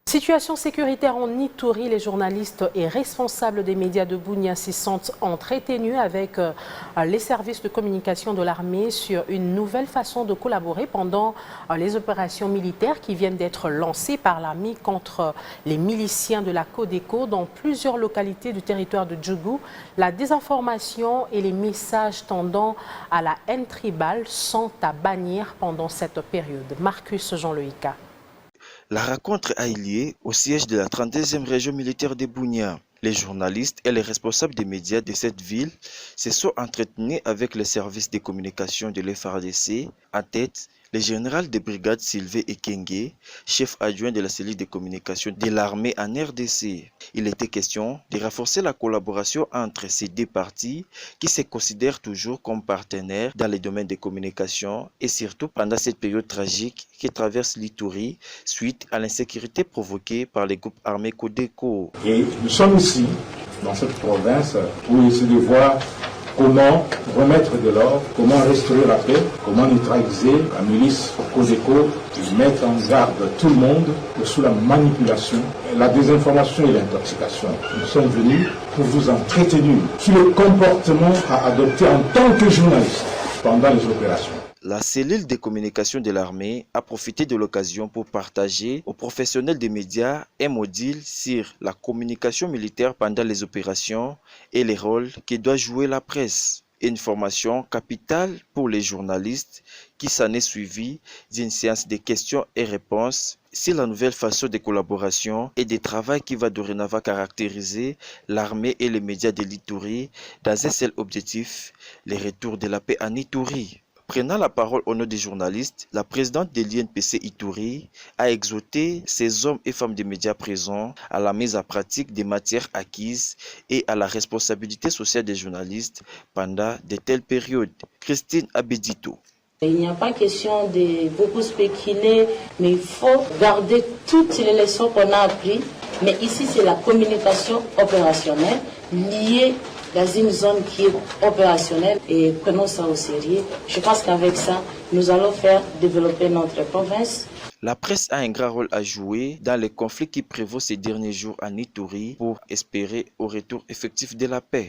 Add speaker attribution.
Speaker 1: Situation sécuritaire en Ituri, les journalistes et responsables des médias de Bunia s'y sentent entretenus avec les services de communication de l'armée sur une nouvelle façon de collaborer pendant les opérations militaires qui viennent d'être lancées par l'armée contre les miliciens de la Codeco dans plusieurs localités du territoire de Djougou. La désinformation et les messages tendant à la haine tribale sont à bannir pendant cette période. Marcus Jean-Loïca.
Speaker 2: La rencontre a eu lieu au siège de la 32e région militaire de Bunia. Les journalistes et les responsables des médias de cette ville se sont entretenus avec les services de communication de l'FARDC, en tête le général de brigade Sylvain Ekenge, chef adjoint de la cellule de communication de l'armée en RDC. Il était question de renforcer la collaboration entre ces deux parties qui se considèrent toujours comme partenaires dans les domaines de communication et surtout pendant cette période tragique qui traverse l'Ituri suite à l'insécurité provoquée par les groupes armés Codeco.
Speaker 3: Et nous sommes ici, dans cette province, pour essayer de voir comment remettre de l'ordre, comment restaurer la paix, comment neutraliser la milice Codeco et mettre en garde tout le monde sous la manipulation, la désinformation et l'intoxication. Nous sommes venus pour vous entretenir sur le comportement à adopter en tant que journaliste pendant les opérations.
Speaker 2: La cellule de communication de l'armée a profité de l'occasion pour partager aux professionnels des médias un module sur la communication militaire pendant les opérations et les rôles que doit jouer la presse. Une formation capitale pour les journalistes qui s'en est suivie d'une séance de questions et réponses sur la nouvelle façon de collaboration et de travail qui va dorénavant caractériser l'armée et les médias de l'Ituri dans un seul objectif, le retour de la paix en Ituri. Prenant la parole au nom des journalistes, la présidente de l'INPC Ituri a exhorté ces hommes et femmes des médias présents à la mise en pratique des matières acquises et à la responsabilité sociale des journalistes pendant de telles périodes. Christine Abedito.
Speaker 4: Il n'y a pas question de beaucoup spéculer, mais il faut garder toutes les leçons qu'on a apprises. Mais ici, c'est la communication opérationnelle liée dans une zone qui est opérationnelle et prenons ça au sérieux. Je pense qu'avec ça, nous allons faire développer notre province.
Speaker 2: La presse a un grand rôle à jouer dans les conflits qui prévaut ces derniers jours en Ituri pour espérer au retour effectif de la paix.